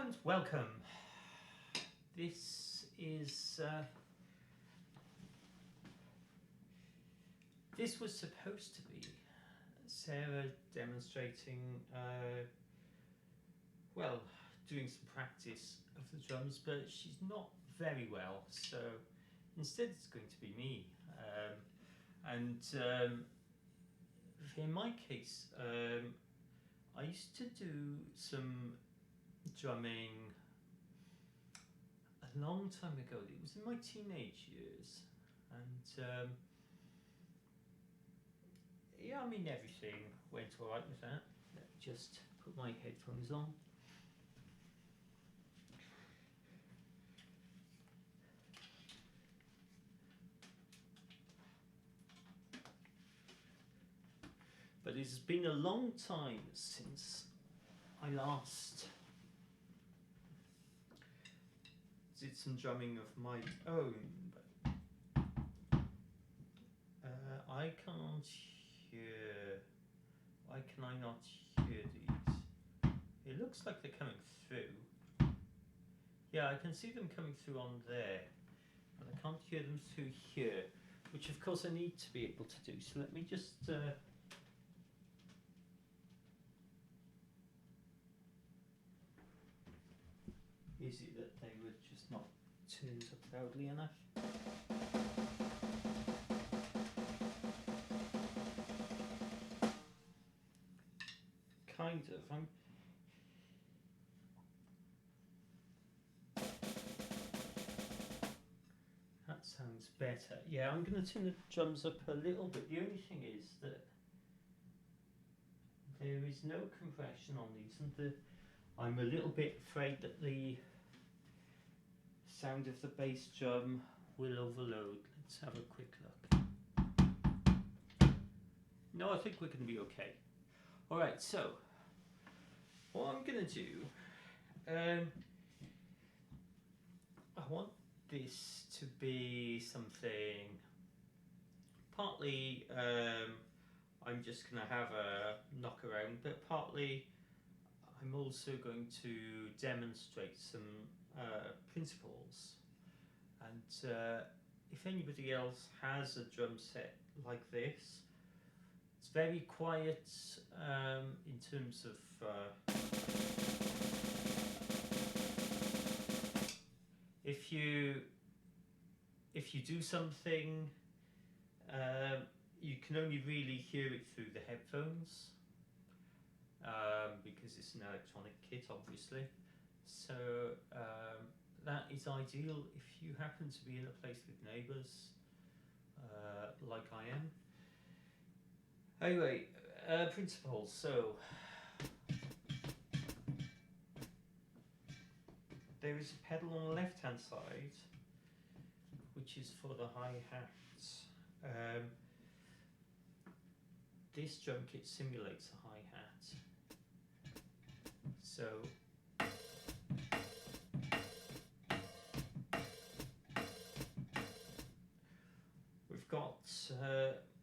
and welcome. This is this was supposed to be Sarah demonstrating, well, doing some practice of the drums, but she's not very well, so instead it's going to be me. In my case, I used to do some drumming a long time ago. It was in my teenage years, and yeah, I mean, everything went all right with that. Let me just put my headphones on. But it's been a long time since I last did some drumming of my own. But I can't hear. Why can I not hear these? It looks like they're coming through. Yeah, I can see them coming through on there, but I can't hear them through here, which of course I need to be able to do. So let me just is it that they were just not turned up loudly enough? Kind of. That sounds better. Yeah, I'm going to turn the drums up a little bit. The only thing is that there is no compression on these, and I'm a little bit afraid that the sound of the bass drum will overload. Let's have a quick look. No, I think we're going to be okay. Alright, so what I'm going to do, I want this to be something, partly I'm just going to have a knock around, but partly I'm also going to demonstrate some principles. And if anybody else has a drum set like this, it's very quiet in terms of if you do something, you can only really hear it through the headphones because it's an electronic kit, obviously. So that is ideal if you happen to be in a place with neighbours, like I am. Anyway, principles. So there is a pedal on the left hand side which is for the hi-hat. This drum kit simulates a hi-hat. So we've got,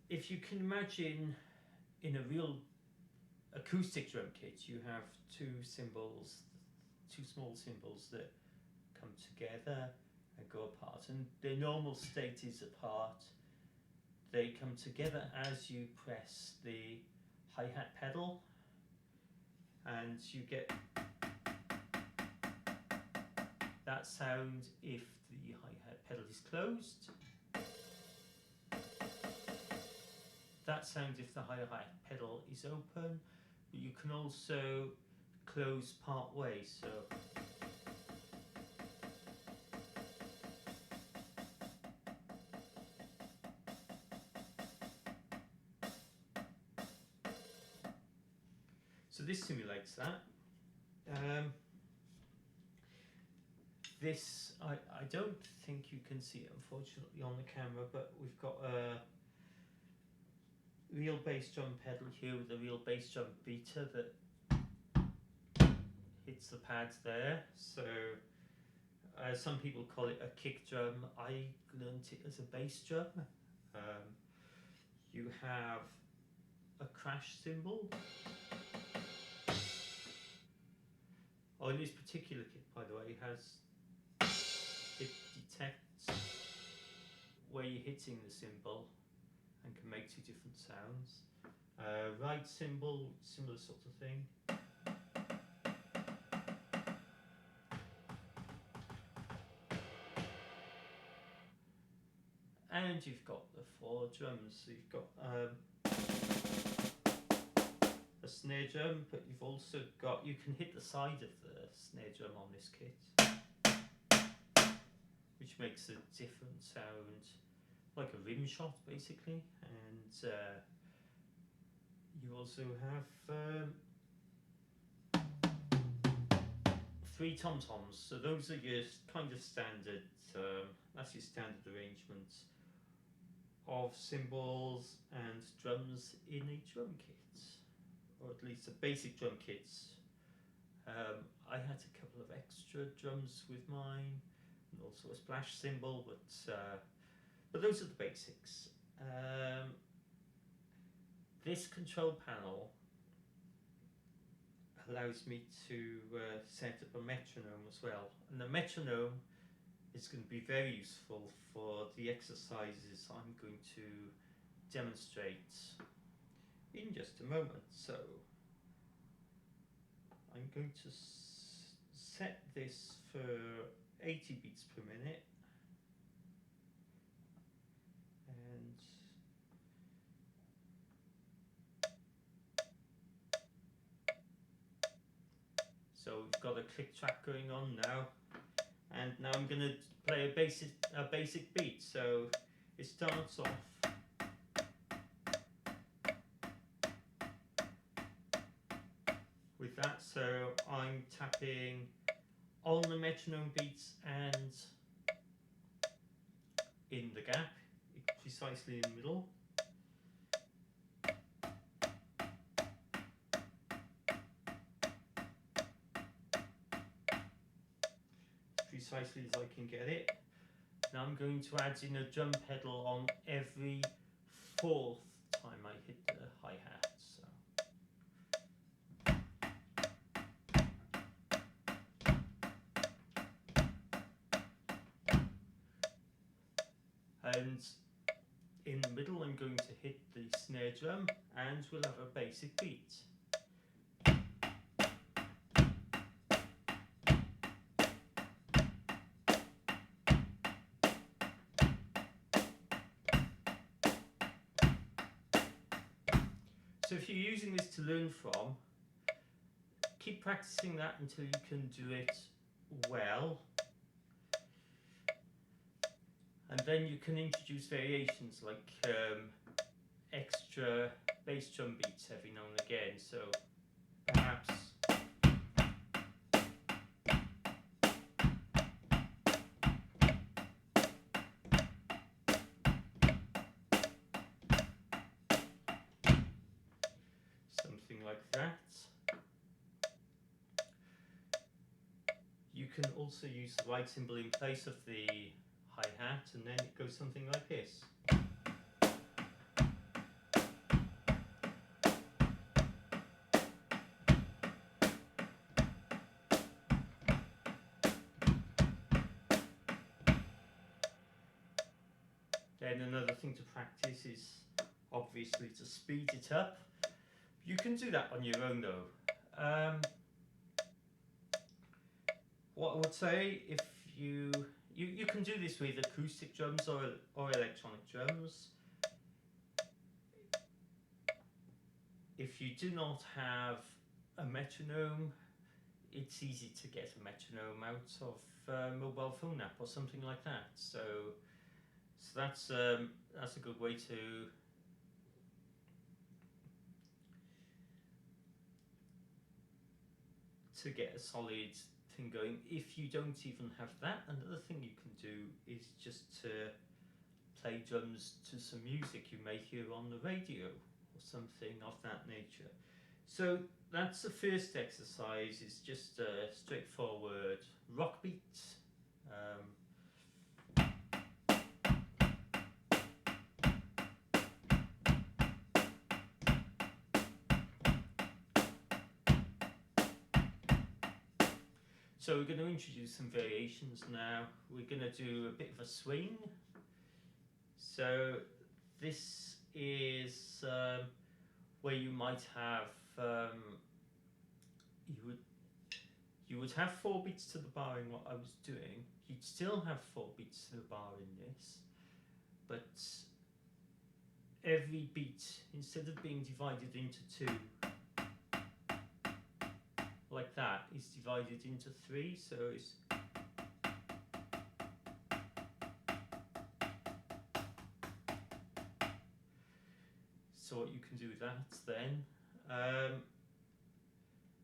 if you can imagine, in a real acoustic drum kit, you have two cymbals, two small cymbals that come together and go apart, and their normal state is apart. They come together as you press the hi-hat pedal, and you get that sound if the hi-hat pedal is closed. That sound if the hi-hat pedal is open, but you can also close part way. So this simulates that. This, I don't think you can see it unfortunately on the camera, but we've got a real bass drum pedal here with a real bass drum beater that hits the pads there. So some people call it a kick drum. I learnt it as a bass drum. You have a crash cymbal On this particular kit, by the way, it detects where you're hitting the cymbal and can make two different sounds. Right cymbal, similar sort of thing. And you've got the 4 drums. So you've got a snare drum, but you've also got, you can hit the side of the snare drum on this kit, which makes a different sound, like a rim shot basically. And you also have 3 tom-toms, so those are your kind of standard, that's your standard arrangement of cymbals and drums in a drum kit, or at least a basic drum kit. I had a couple of extra drums with mine, and also a splash cymbal, but those are the basics. This control panel allows me to set up a metronome as well, and the metronome is going to be very useful for the exercises I'm going to demonstrate in just a moment. So I'm going to set this for 80 beats per minute, and so we've got a click track going on now, and now I'm going to play a basic beat. So it starts off with that, so I'm tapping on the metronome beats and in the gap, precisely in the middle. Precisely as I can get it. Now I'm going to add in a drum pedal on every 4th time I hit the hi-hat. And in the middle I'm going to hit the snare drum, and we'll have a basic beat. So if you're using this to learn from, keep practicing that until you can do it well. And then you can introduce variations like extra bass drum beats every now and again. So perhaps something like that. You can also use the right cymbal in place of the hi-hat, and then it goes something like this. Then another thing to practice is obviously to speed it up. You can do that on your own though. What I would say, if you can do this with acoustic drums or electronic drums. If you do not have a metronome, it's easy to get a metronome out of a mobile phone app or something like that. So that's a good way to get a solid thing going. If you don't even have that, another thing you can do is just to play drums to some music you may hear on the radio or something of that nature. So that's the first exercise, is just a straightforward rock beat. So we're going to introduce some variations now. We're going to do a bit of a swing. So this is where you might have you would have 4 beats to the bar in what I was doing. You'd still have 4 beats to the bar in this, but every beat, instead of being divided into 2 like that, is divided into 3. So it's so what you can do with that then.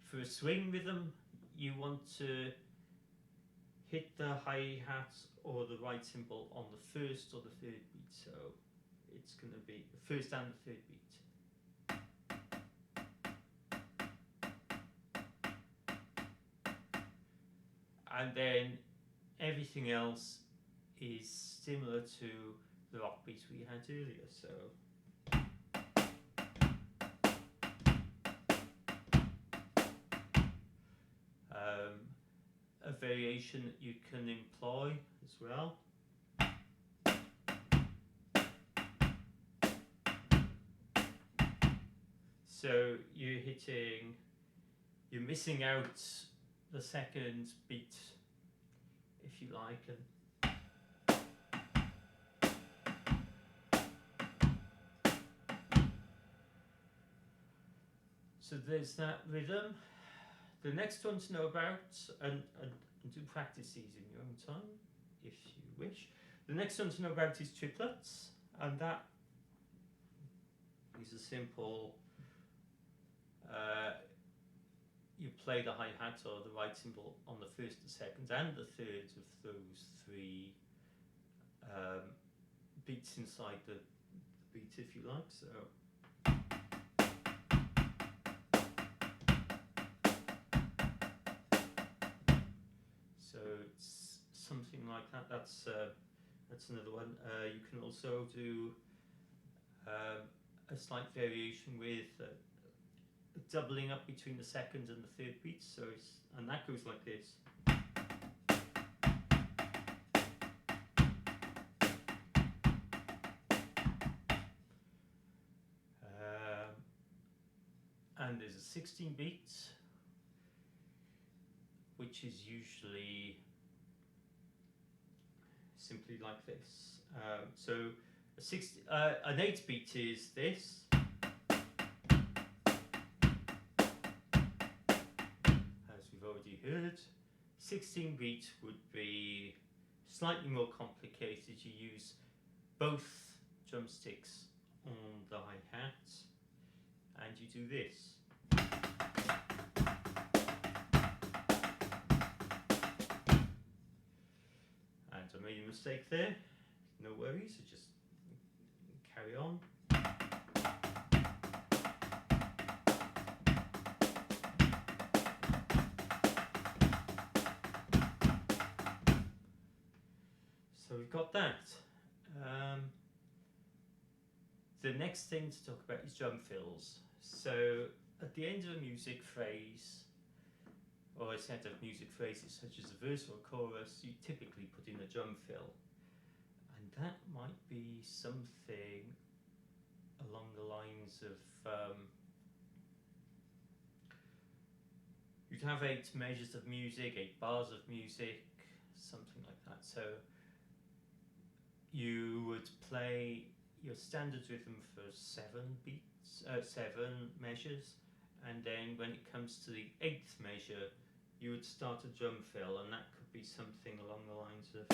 For a swing rhythm, you want to hit the hi-hat or the right cymbal on the first or the third beat. So it's going to be the first and the third beat. And then everything else is similar to the rock beat we had earlier. So a variation that you can employ as well. So you're missing out the second beat, if you like, so there's that rhythm. The next one to know about, and do practice these in your own time, if you wish. The next one to know about is triplets, and that is a simple. You play the hi-hat or the right cymbal on the first, the second, and the third of those 3 beats inside the beat, if you like. So it's something like that. That's another one. You can also do a slight variation with doubling up between the second and the third beats. So and that goes like this. And there's a 16 beat, which is usually simply like this. So an 8 beat is this. As we've already heard. 16 beat would be slightly more complicated. You use both drumsticks on the hi-hat, and you do this. And I made a mistake there. No worries, I just carry on. So we've got that. The next thing to talk about is drum fills. So at the end of a music phrase, or a set of music phrases such as a verse or a chorus, you typically put in a drum fill. And that might be something along the lines of, you'd have 8 measures of music, 8 bars of music, something like that. So you would play your standard rhythm for 7 beats, 7 measures, and then when it comes to the 8th measure, you would start a drum fill, and that could be something along the lines of,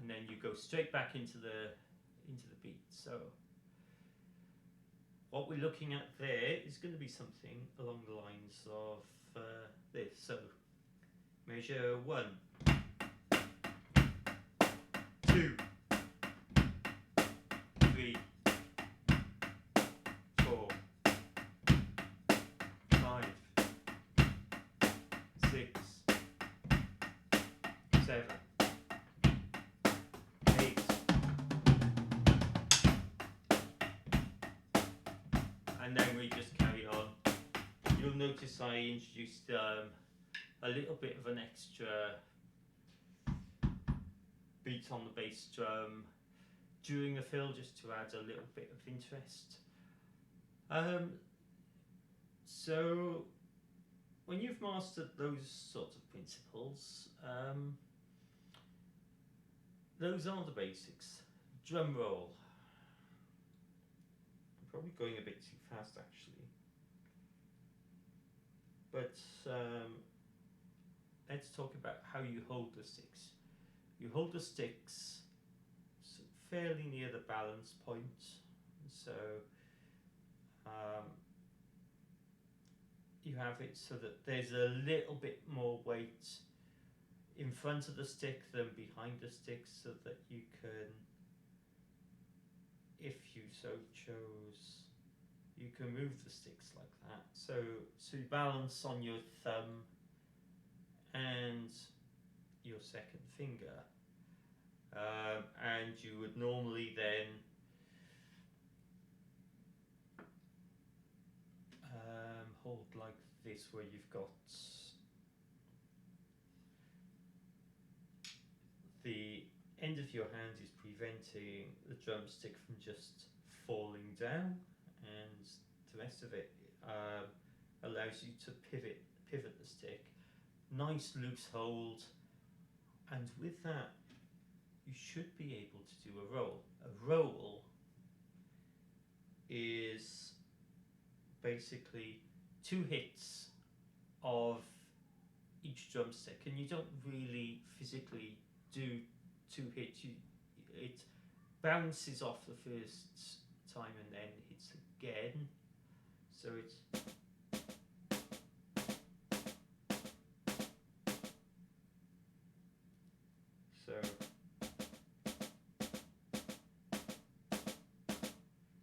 and then you go straight back into the beat. So what we're looking at there is going to be something along the lines of this. So measure 1, 2, 3, 4, 5, 6, 7, 8, and then we just carry on. notice I introduced a little bit of an extra beat on the bass drum during the fill, just to add a little bit of interest. So when you've mastered those sorts of principles, those are the basics. Drum roll. I'm probably going a bit too fast actually, but let's talk about how you hold the sticks. You hold the sticks fairly near the balance point, so you have it so that there's a little bit more weight in front of the stick than behind the stick, so that you can, if you so chose, you can move the sticks like that. So you balance on your thumb and your second finger, and you would normally then hold like this, where you've got the end of your hand is preventing the drumstick from just falling down, and the rest of it allows you to pivot the stick. Nice loose hold, and with that you should be able to do a roll. A roll is basically 2 hits of each drumstick, and you don't really physically do 2 hits. It bounces off the first time and then hits again. So it's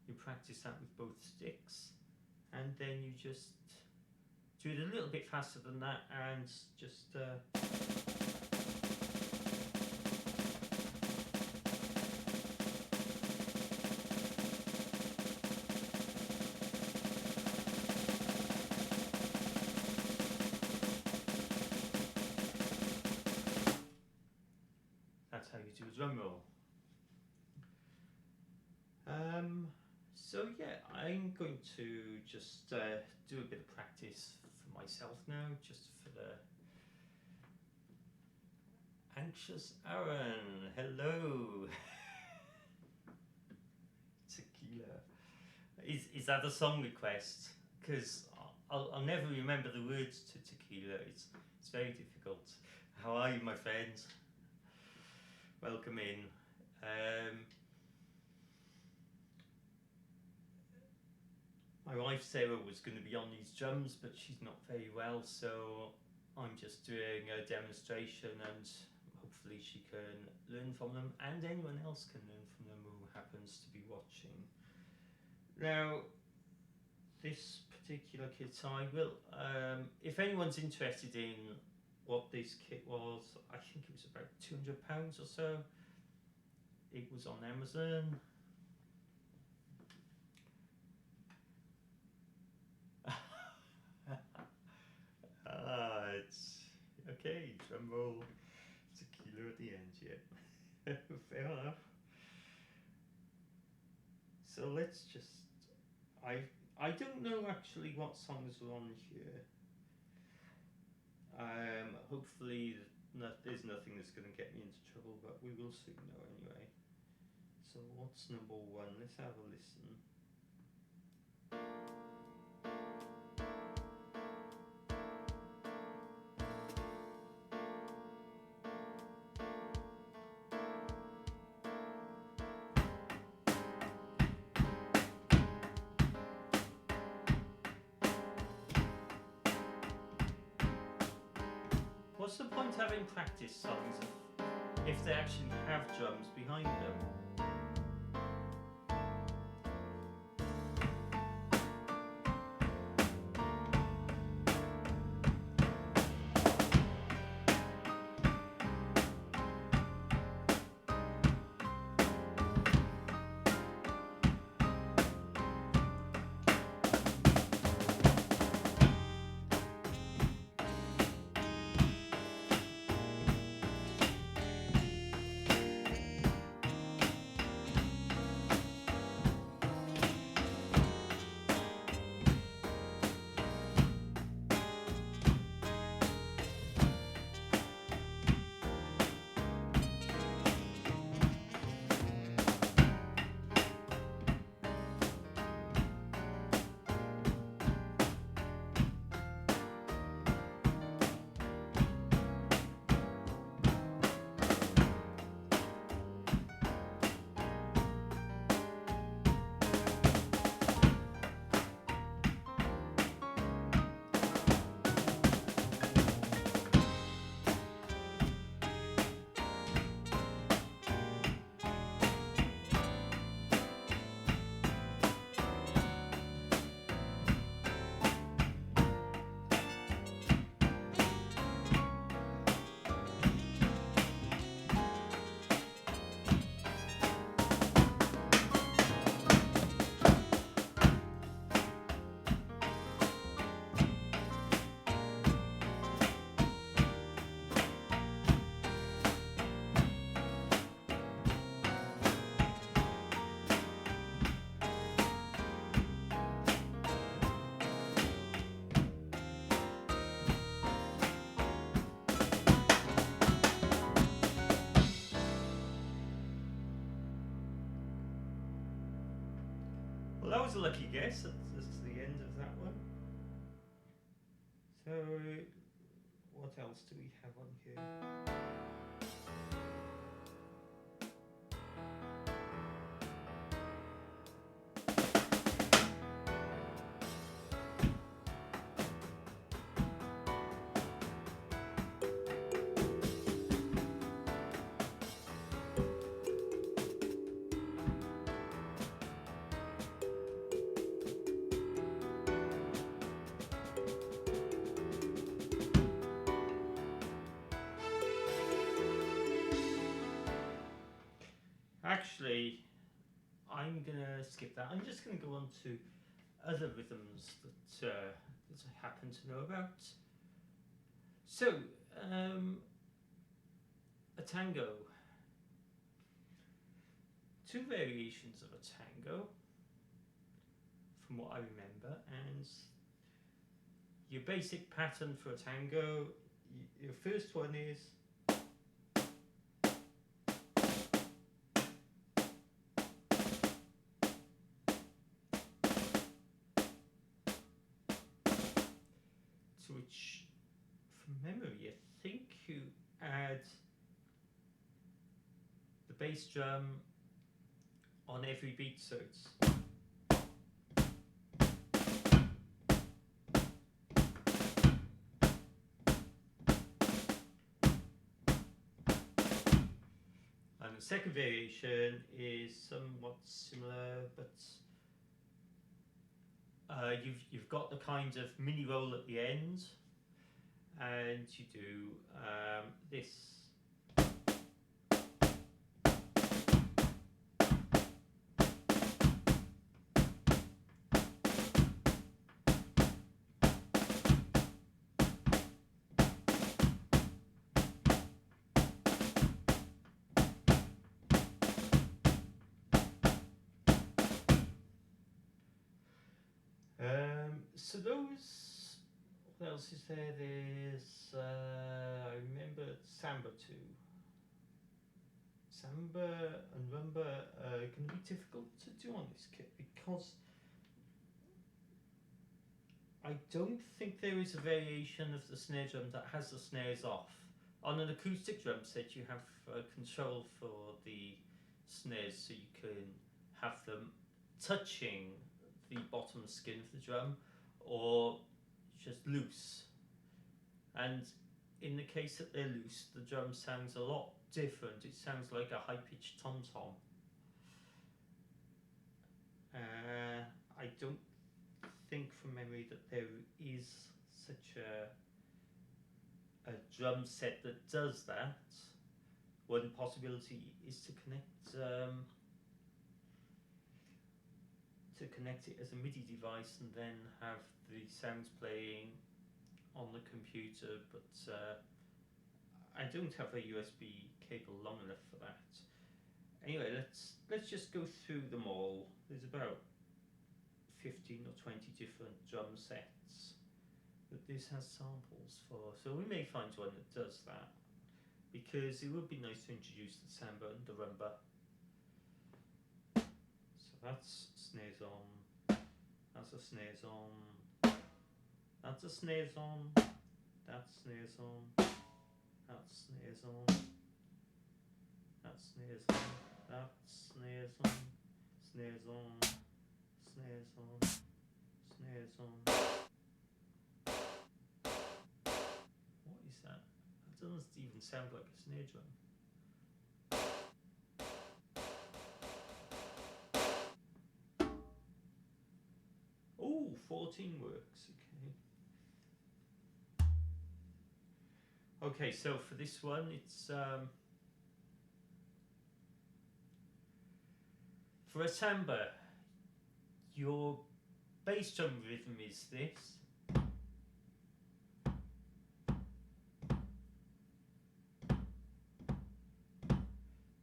you practice that with both sticks, and then you just do it a little bit faster than that, and just that's how you do a drum roll. So yeah, I'm going to just do a bit of practice for myself now, just for the anxious Aaron. Hello. Tequila. Is that a song request? Because I'll never remember the words to Tequila. It's very difficult. How are you, my friends? Welcome in. My wife Sarah was going to be on these drums, but she's not very well, so I'm just doing a demonstration, and hopefully she can learn from them, and anyone else can learn from them who happens to be watching. Now, this particular kit, I will, if anyone's interested in what this kit was, I think it was about £200 or so. It was on Amazon. It's okay, drum roll, Tequila at the end, yeah. Fair enough. So let's just, I don't know actually what songs are on here. Hopefully there's nothing that's going to get me into trouble, but we will soon know anyway. So what's number 1? Let's have a listen. What's the point of having practice songs if they actually have drums behind them? was a lucky guess. That's the end of that one. So, what else do we have on here? Actually, I'm gonna skip that. I'm just gonna go on to other rhythms that I happen to know about. So, a tango. Two variations of a tango, from what I remember, and your basic pattern for a tango. Your first one is to which, from memory, I think you add the bass drum on every beat, so it's and the second variation is somewhat similar, but you've got the kind of mini roll at the end, and you do this. So those, what else is there? There's, I remember samba too. Samba and rumba can be difficult to do on this kit because I don't think there is a variation of the snare drum that has the snares off. On an acoustic drum set you have control for the snares, so you can have them touching the bottom skin of the drum or just loose, and in the case that they're loose the drum sounds a lot different. It sounds like a high-pitched tom-tom. I don't think from memory that there is such a drum set that does that. One possibility is to connect it as a MIDI device and then have the sounds playing on the computer, but I don't have a USB cable long enough for that. Anyway, let's just go through them all. There's about 15 or 20 different drum sets that this has samples for, so we may find one that does that, because it would be nice to introduce the samba and the rumba. So that's snares on, that's a snares on, that's a snares on, that's snares on, that's snares on, that's snares on, that's snares on, snares on, snares on, snares on. What is that? That doesn't even sound like a snare drum. Oh, 14 works, okay. Okay, so for this one, it's for a samba, your bass drum rhythm is this.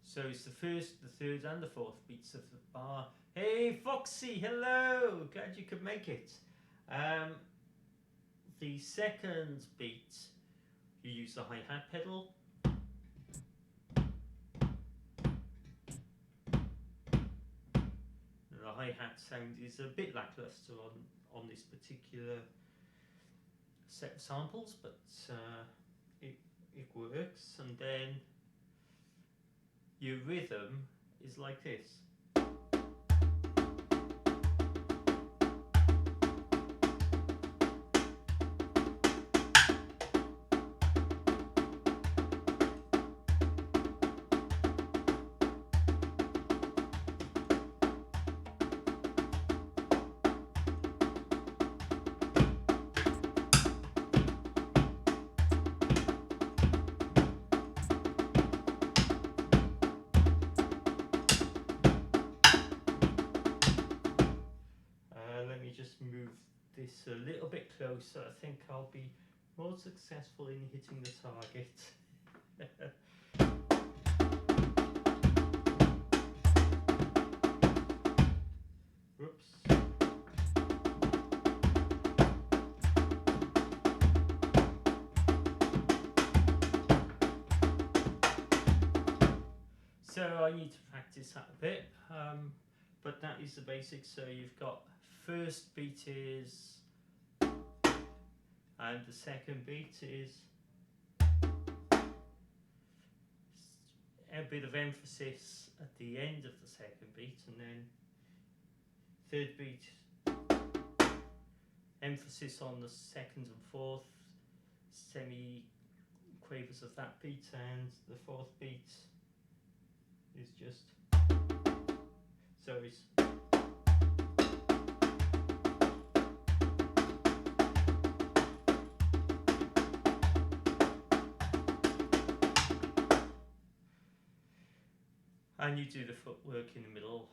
So it's the first, the third and the fourth beats of the bar. Hey Foxy, hello! Glad you could make it. The second beat, you use the hi-hat pedal. The hi-hat hi-hat sound is a bit lackluster on this particular set of samples, but it works. And then your rhythm is like this. Let me just move this a little bit closer. I think I'll be more successful in hitting the target. Whoops. So I need to practice that a bit, but that is the basics. So you've got first beat is, and the second beat is a bit of emphasis at the end of the second beat, and then third beat, emphasis on the second and fourth semi-quavers of that beat, and the fourth beat is just, so it's and you do the footwork in the middle.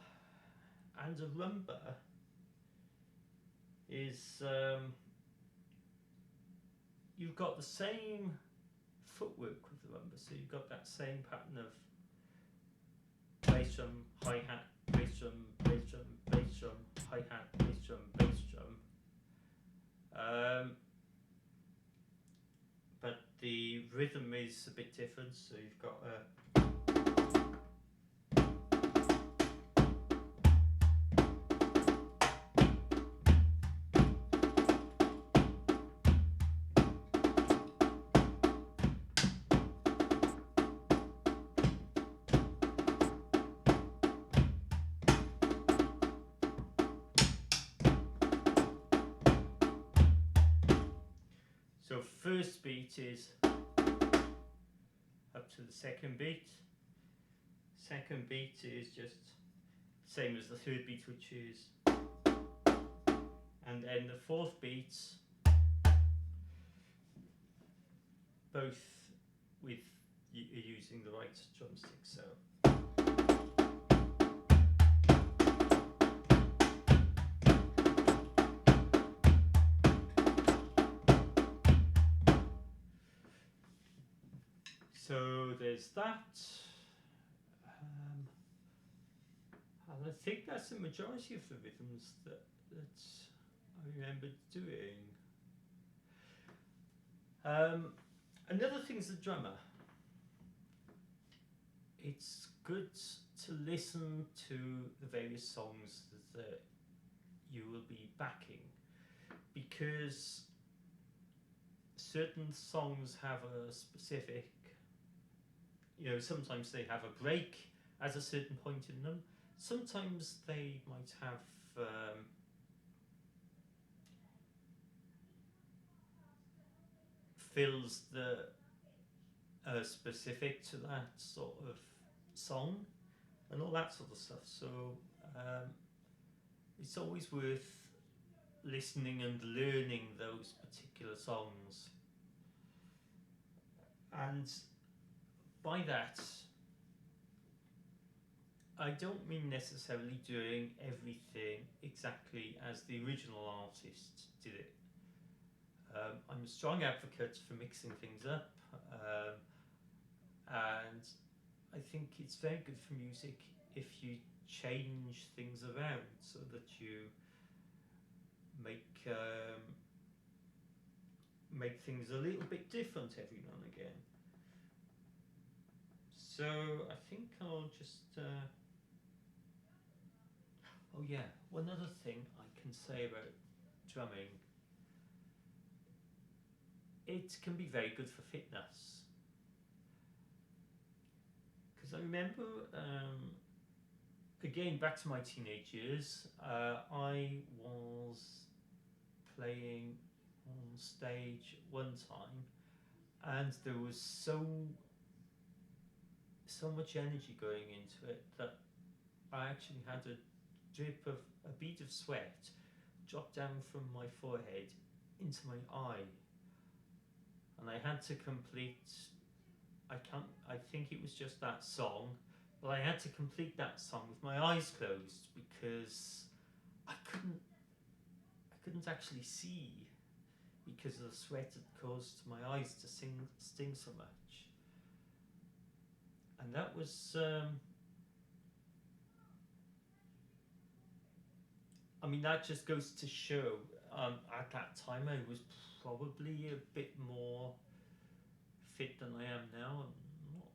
And a rumba is you've got the same footwork with the rumba, so you've got that same pattern of bass drum, hi-hat, bass drum, bass drum, bass drum, hi-hat, bass drum, bass drum. But the rhythm is a bit different, so you've got a so first beat is up to the second beat. Second beat is just same as the third beat, which is, and then the fourth beats both with using the right drumstick. So there's that, and I think that's the majority of the rhythms that I remember doing. Another thing is the drummer. It's good to listen to the various songs that you will be backing, because certain songs have a specific, sometimes they have a break at a certain point in them. Sometimes they might have fills that are specific to that sort of song and all that sort of stuff. So it's always worth listening and learning those particular songs. And by that, I don't mean necessarily doing everything exactly as the original artist did it. I'm a strong advocate for mixing things up, and I think it's very good for music if you change things around so that you make things a little bit different every now and again. So I think I'll just Oh yeah, one other thing I can say about drumming, it can be very good for fitness. Because I remember, again, back to my teenage years, I was playing on stage one time, and there was so much energy going into it that I actually had a bead of sweat drop down from my forehead into my eye, and I had to complete. I think it was just that song, but I had to complete that song with my eyes closed because I couldn't actually see because the sweat had caused my eyes to sting so much, and that was. I mean, that just goes to show. At that time, I was probably a bit more fit than I am now. I'm not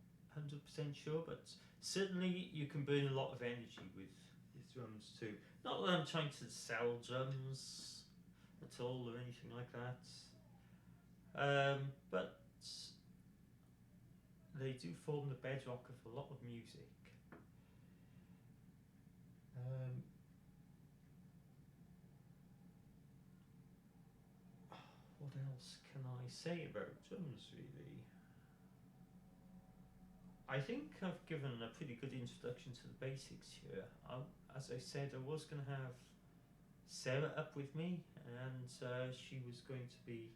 100% sure, but certainly you can burn a lot of energy with drums too. Not that I'm trying to sell drums at all or anything like that, but they do form the bedrock of a lot of music. Um, what else can I say about drums, really? I think I've given a pretty good introduction to the basics here. As I said, I was going to have Sarah up with me, and she was going to be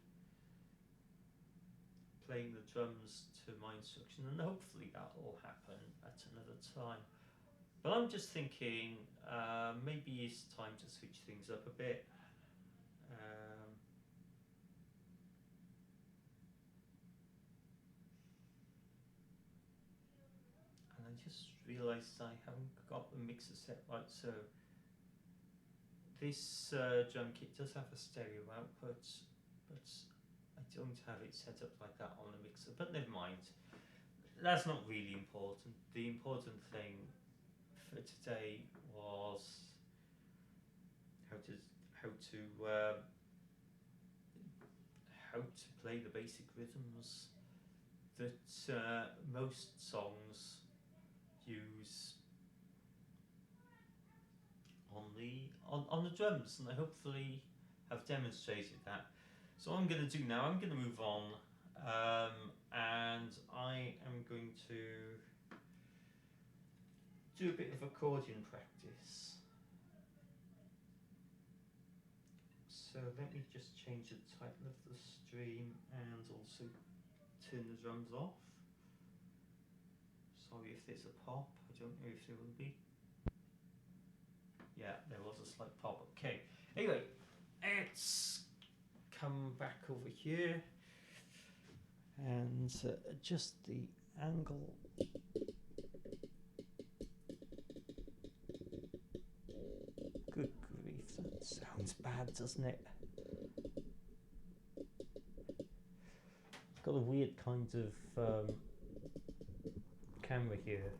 playing the drums to my instruction, and hopefully that will happen at another time. But I'm just thinking maybe it's time to switch things up a bit. And I just realised I haven't got the mixer set right, so this drum kit does have a stereo output, but I don't have it set up like that on the mixer, but never mind. That's not really important. The important thing for today was how to how to uh, how to play the basic rhythms that most songs use on the drums, and I hopefully have demonstrated that. So what I'm going to do now, I'm going to move on, and I am going to do a bit of accordion practice. So let me just change the title of the stream and also turn the drums off. Sorry if there's a pop, I don't know if there will be. Yeah, there was a slight pop. Okay, anyway, let's come back over here and adjust the angle. Good grief, that sounds bad, doesn't it? It's got a weird kind of camera here.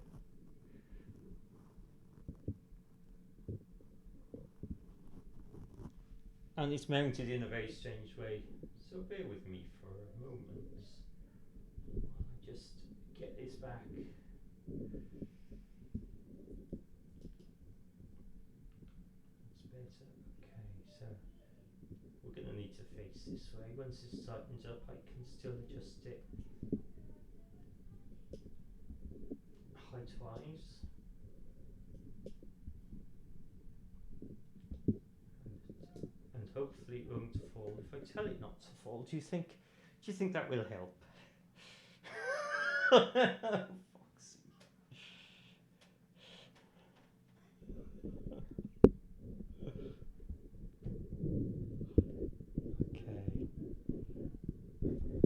And it's mounted in a very strange way, so bear with me for a moment while I just get this back. That's better. Okay, so we're going to need to face this way. Once it's tightened up, I can still adjust it height-wise. And hopefully it won't fall. If I tell it not to fall, do you think that will help? Okay.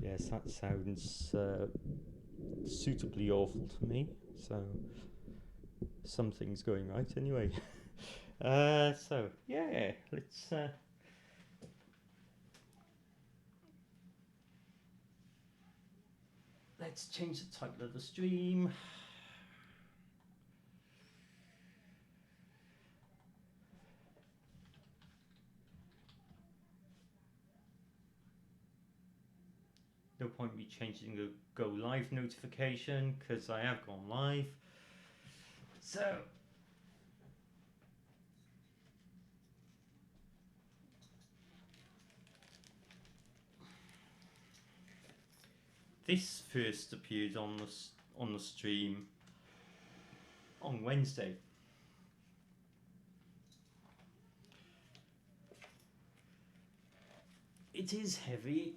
Yes, that sounds suitably awful to me. So something's going right anyway. So yeah, let's change the title of the stream. No point me changing the go live notification because I have gone live. So this first appeared on the stream on Wednesday. It is heavy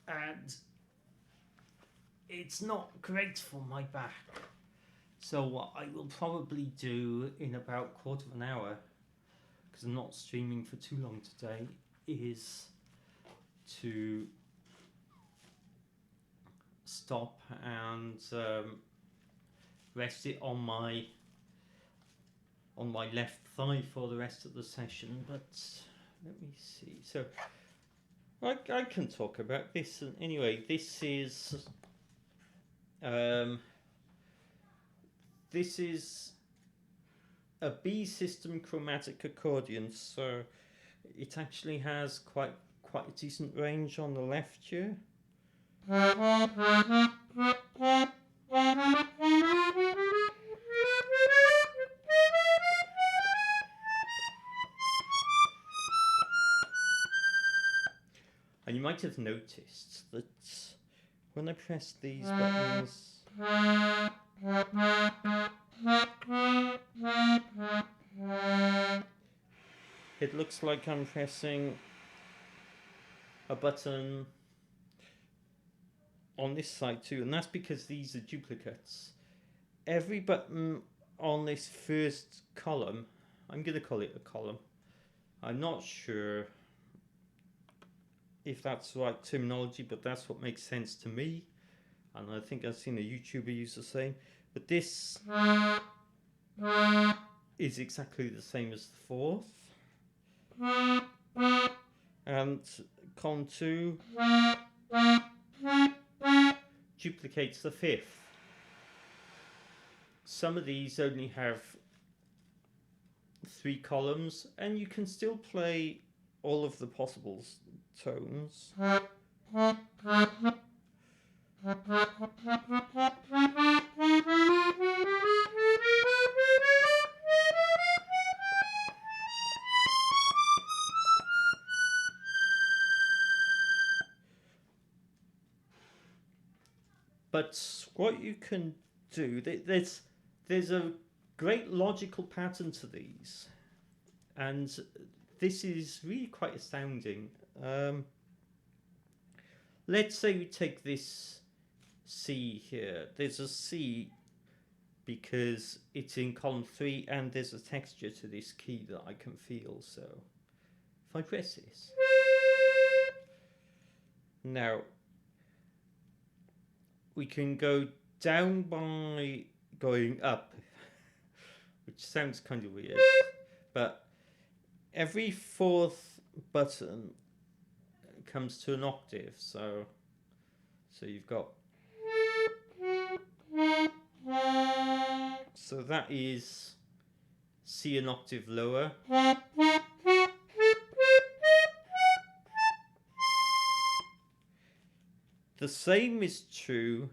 and it's not great for my back. So what I will probably do in about a quarter of an hour, because I'm not streaming for too long today, is to stop and rest it on my left thigh for the rest of the session. But let me see. So I can talk about this. And anyway, this is a B system chromatic accordion, so it actually has quite a decent range on the left here. And you might have noticed that when I press these buttons, it looks like I'm pressing a button on this side too, and that's because these are duplicates. Every button on this first column, I'm going to call it a column. I'm not sure if that's the right terminology, but that's what makes sense to me. And I think I've seen a YouTuber use the same. But this is exactly the same as the fourth. And column 2 duplicates the fifth. Some of these only have 3 columns, and you can still play all of the possible tones. But what you can do, there's a great logical pattern to these, and this is really quite astounding. Let's say we take this C here. There's a C because it's in column 3 and there's a texture to this key that I can feel. So if I press this, now we can go down by going up, which sounds kind of weird, but every 4th button comes to an octave, so you've got, so that is C an octave lower. The same is true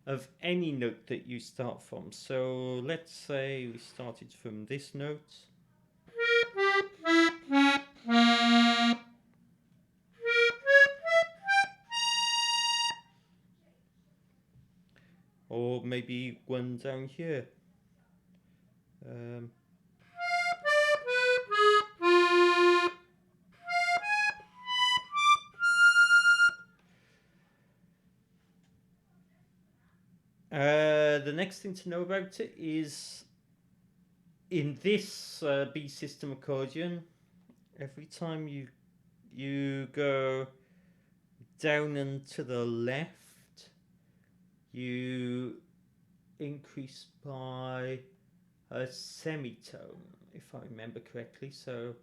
of any note that you start from. So let's say we started from this note. Or maybe one down here. The next thing to know about it is in this B system accordion, every time you go down and to the left, you increase by a semitone, if I remember correctly. So,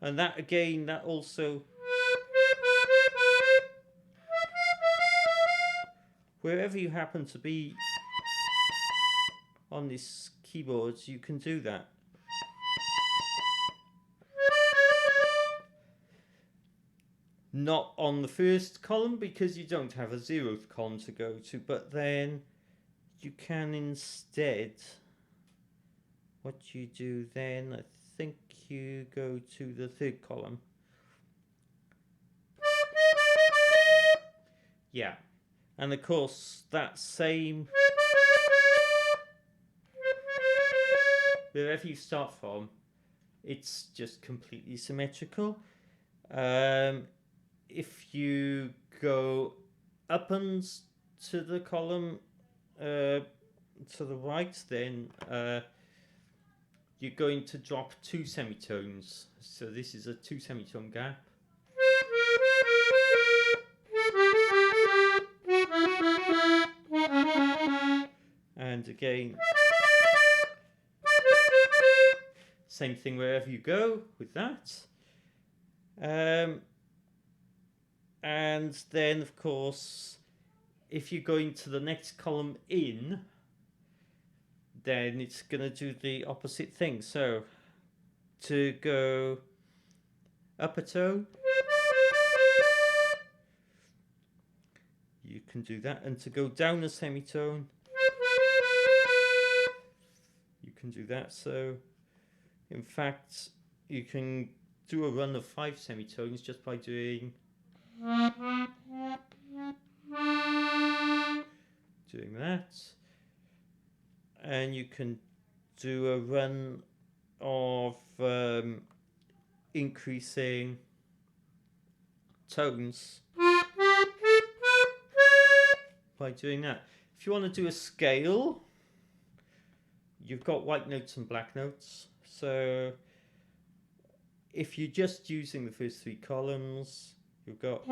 and that again, that also, wherever you happen to be on this keyboard, you can do that. Not on the first column because you don't have a 0th column to go to, but then you can instead, what you do then, I think you go to the 3rd column. Yeah, and of course that same, wherever you start from, it's just completely symmetrical. If you go up and to the column to the right, then you're going to drop 2 semitones. So this is a 2 semitone gap. And again, same thing wherever you go with that. And then, of course, if you go into the next column in, then it's going to do the opposite thing. So to go up a tone, you can do that. And to go down a semitone, you can do that. So in fact, you can do a run of 5 semitones just by doing that. And you can do a run of increasing tones by doing that. If you want to do a scale, you've got white notes and black notes. So if you're just using the first 3 columns, you've got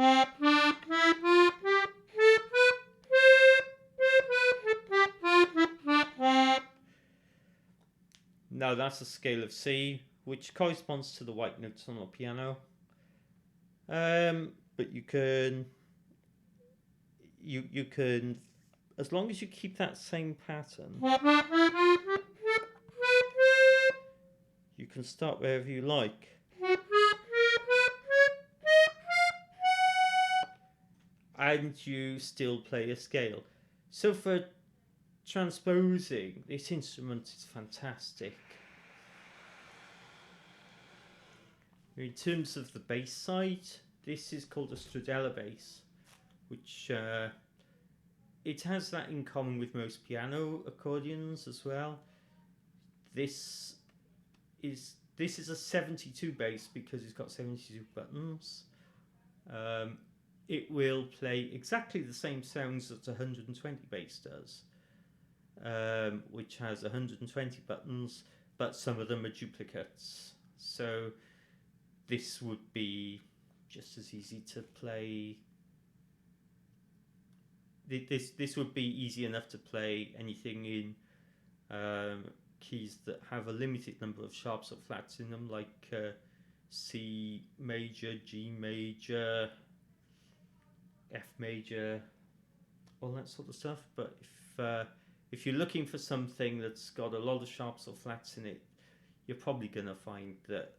now that's a scale of C, which corresponds to the white notes on the piano. But you can as long as you keep that same pattern, you can start wherever you like. And you still play a scale. So for transposing, this instrument is fantastic. In terms of the bass side, this is called a Stradella bass, which it has that in common with most piano accordions as well. This is a 72 bass because it's got 72 buttons. It will play exactly the same sounds that 120 bass does, which has 120 buttons, but some of them are duplicates. So this would be just as easy to play. This would be easy enough to play anything in keys that have a limited number of sharps or flats in them, like C major, G major, F major, all that sort of stuff. But if you're looking for something that's got a lot of sharps or flats in it, you're probably going to find that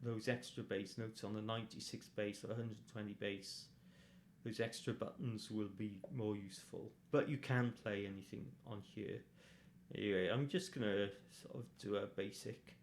those extra bass notes on the 96 bass or 120 bass, those extra buttons will be more useful. But you can play anything on here. Anyway, I'm just going to sort of do a basic.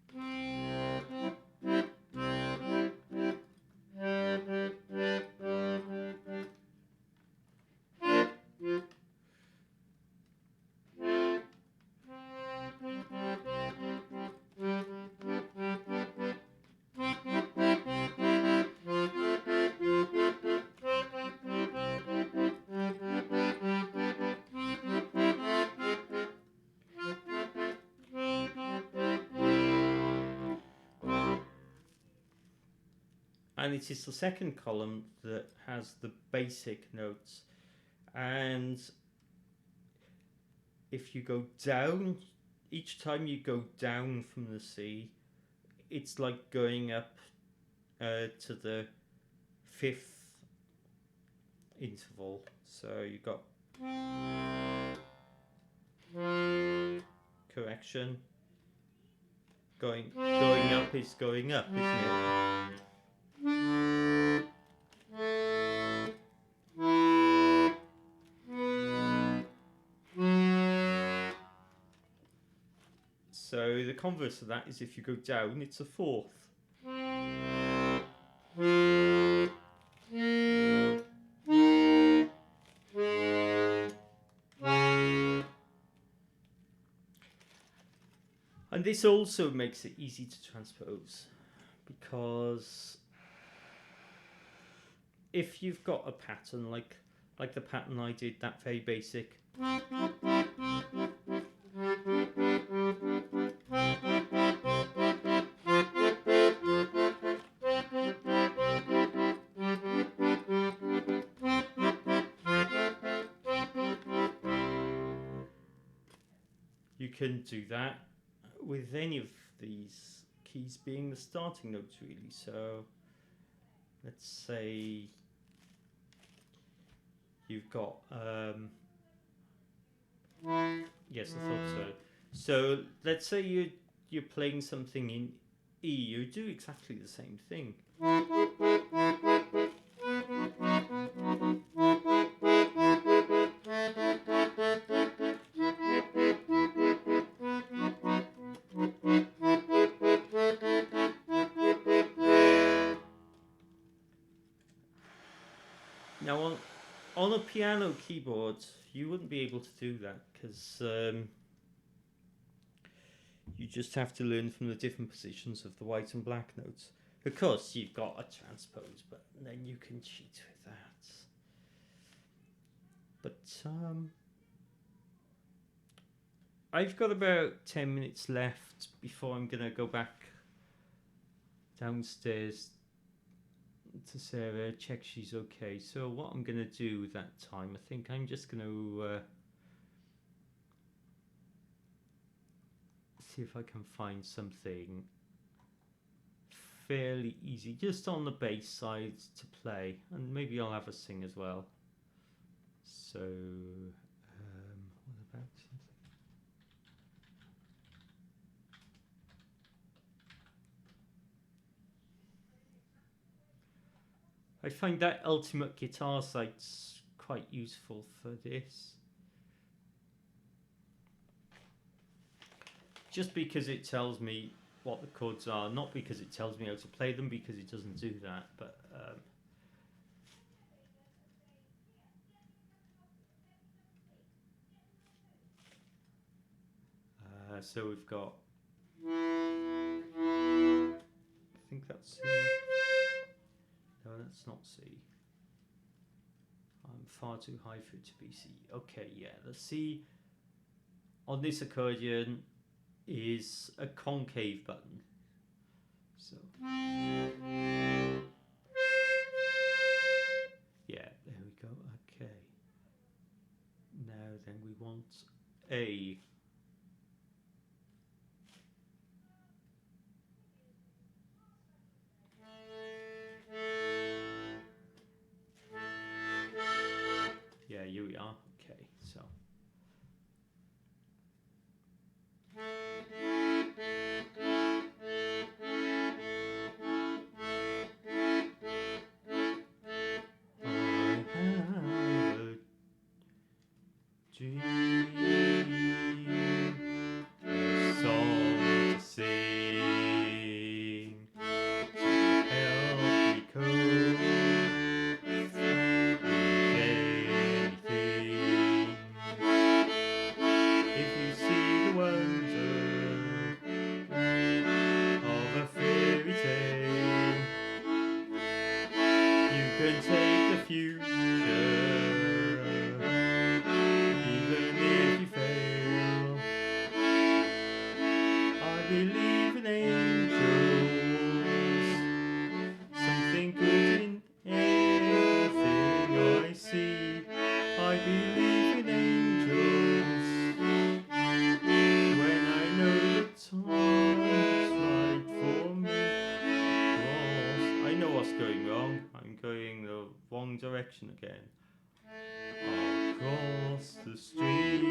And it is the second column that has the basic notes. And if you go down, each time you go down from the C, it's like going up to the 5th interval. So you've got correction. Going up is going up, isn't it? So the converse of that is if you go down, it's a fourth. And this also makes it easy to transpose, because if you've got a pattern like the pattern I did, that very basic, you can do that with any of these keys being the starting notes, really. So let's say you've got yes, I thought so. So let's say you're playing something in E, you do exactly the same thing. Now on a piano keyboard, you wouldn't be able to do that, because you just have to learn from the different positions of the white and black notes. Of course, you've got a transpose, but then you can cheat with that. But I've got about 10 minutes left before I'm going to go back downstairs to Sarah, check she's okay. So what I'm going to do with that time, I think I'm just going to see if I can find something fairly easy, just on the bass side to play, and maybe I'll have a sing as well. So what about something? I find that Ultimate Guitar site's quite useful for this, just because it tells me what the chords are, not because it tells me how to play them, because it doesn't do that, but so we've got, I think that's C. No, that's not C. I'm far too high for it to be C. Okay, yeah, the C on this accordion is a concave button. So yeah, there we go. Okay. Now then we want A. Yeah, here we are. Okay, so direction again. Across the street,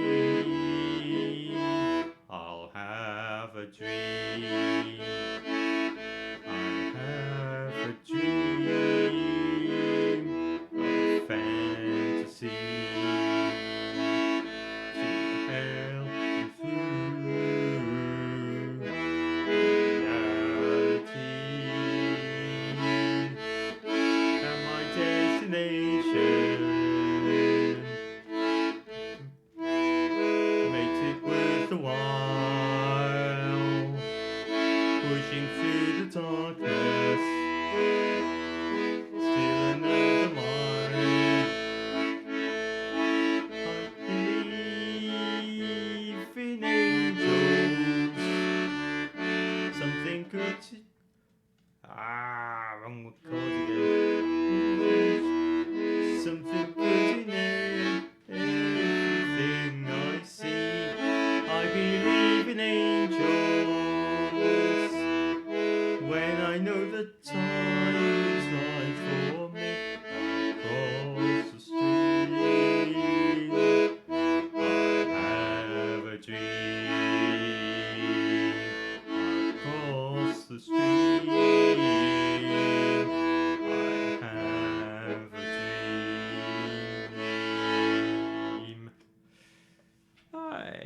I'll have a dream. I have a dream, a fantasy, to help me through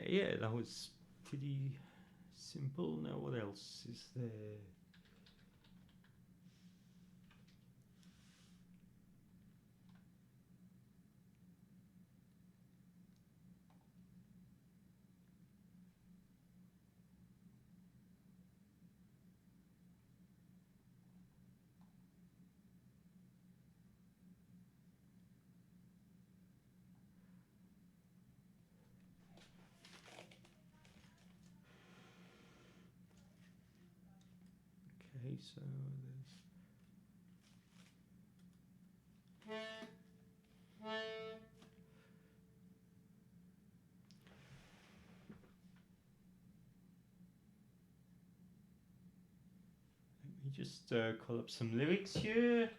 Yeah, that was pretty simple. Now what else is there? Okay, so there's let me just call up some lyrics here.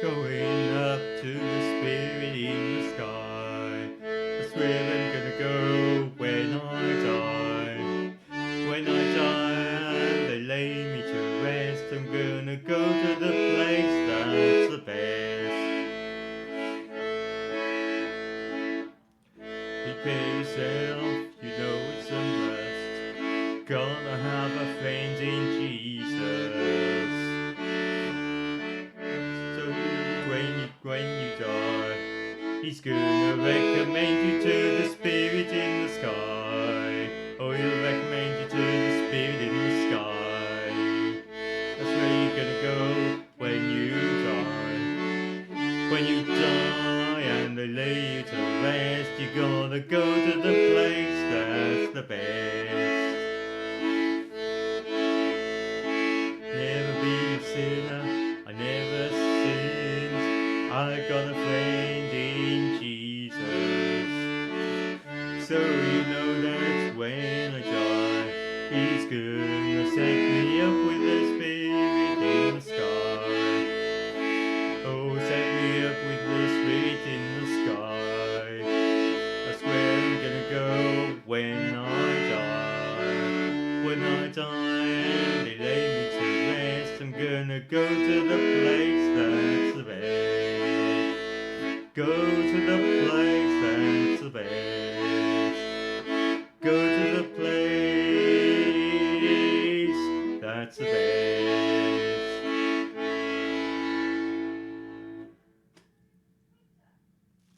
Going up to the spirit in the sky. That's where I'm gonna go when I die. When I die and they lay me to rest, I'm gonna go to the place that's the best. Prepare yourself, you know it's a must. Gonna have a friend in Jesus. So when you die, he's gonna recommend you to the spirit in the sky. Oh, he'll recommend you to the spirit in the sky. That's where you're gonna go when you die. When you die and they lay you to rest, you're gonna go to the place that's the best. Never been a sinner, I never sinned. I got a friend in Jesus. So you know that when I die, he's gonna set me up with the spirit in the sky. Oh, set me up with the spirit in the sky. That's where I'm gonna go when I die. When I die and they lay me to rest, I'm gonna go to the place that's the best. Go to the place that's the best. Go to the place that's the best.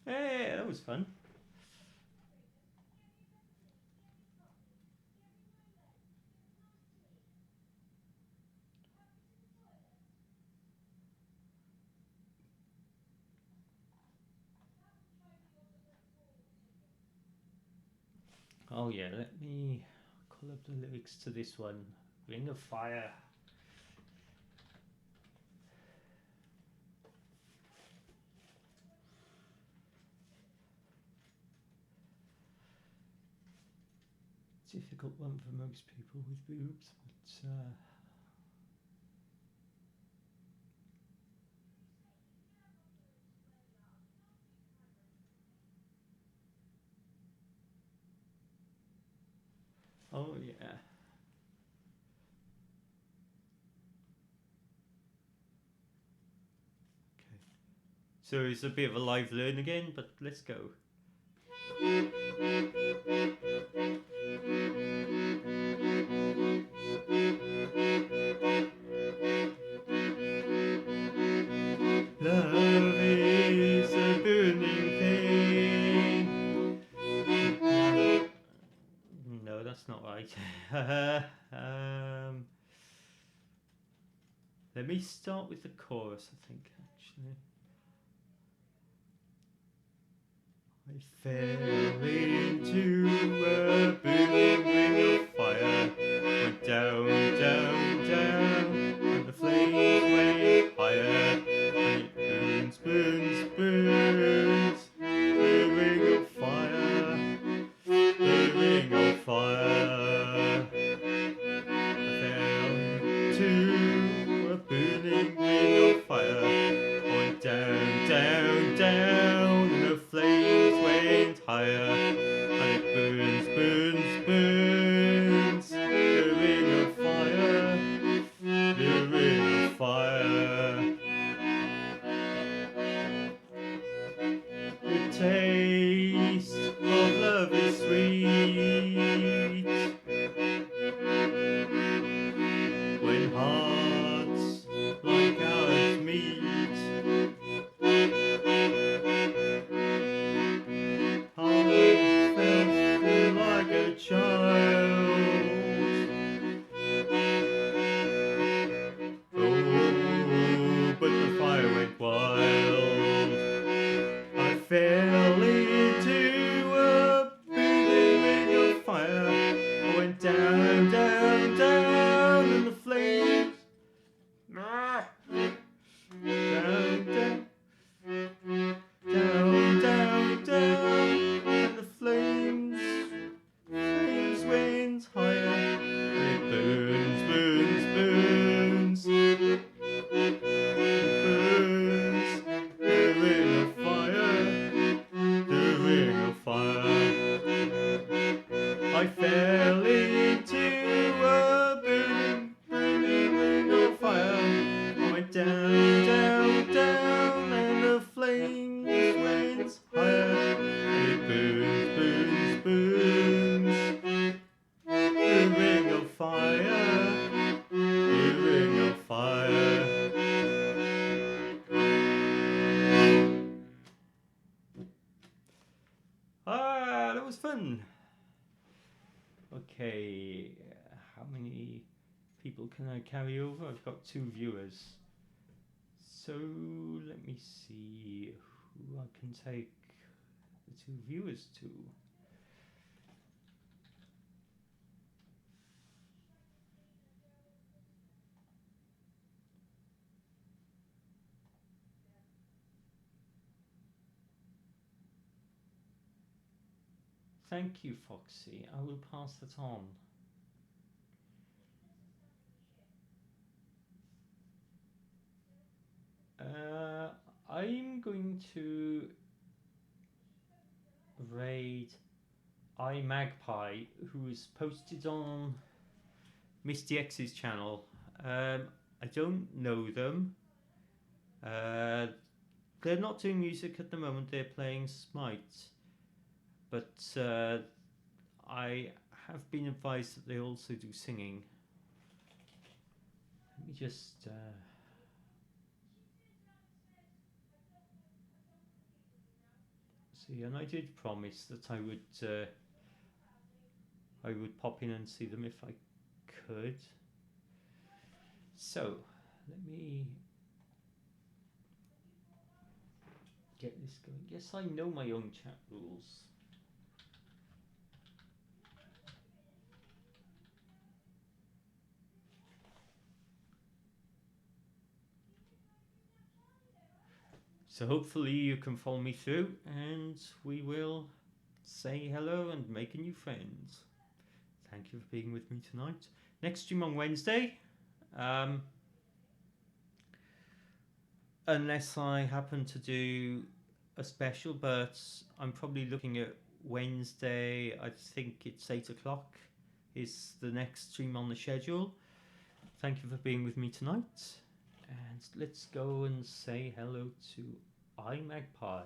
Hey, that was fun. Oh yeah, let me call up the lyrics to this one. Ring of Fire. Difficult one for most people with boobs, but oh yeah. Okay. So it's a bit of a live learn again, but let's go. Love is a burning thing. No, that's not right. Let me start with the chorus, I think, actually. I fell into a burning ring of fire, went down, down, down, and the flames went higher, and it burns, burns, burns, the ring of fire, the ring of fire. I fell into a burning ring of fire, I went down, down, down, and the flames went went higher, and it burns, burns, burns. The ring of fire, the ring of fire. The taste of love is sweet when hearts like ours meet. I felt like a child. Oh, but the fire went wild. I fell into a burning ring of fire. I went down, down, down in the flames. Down, down, down, down, down in the flames. Flames went higher. And it burns, burns, burns. It burns. The ring of fire. The ring of fire. I fell into a burning, burning ring of fire. I went down, down, down, and the flames went higher. And it burns, burns, burns. The ring of fire. The ring of fire. Ah, that was fun. Okay, how many people can I carry over? I've got 2 viewers. So let me see who I can take the 2 viewers to. Thank you, Foxy. I will pass that on. I'm going to raid iMagpie, who is posted on Misty X's channel. I don't know them. They're not doing music at the moment. They're playing Smite, but I have been advised that they also do singing. Let me just see. And I did promise that I would pop in and see them if I could. So let me get this going. Yes, I know my own chat rules. So hopefully you can follow me through and we will say hello and make a new friend. Thank you for being with me tonight. Next stream on Wednesday. Unless I happen to do a special, but I'm probably looking at Wednesday. I think it's 8 o'clock is the next stream on the schedule. Thank you for being with me tonight. And let's go and say hello to iMagpie.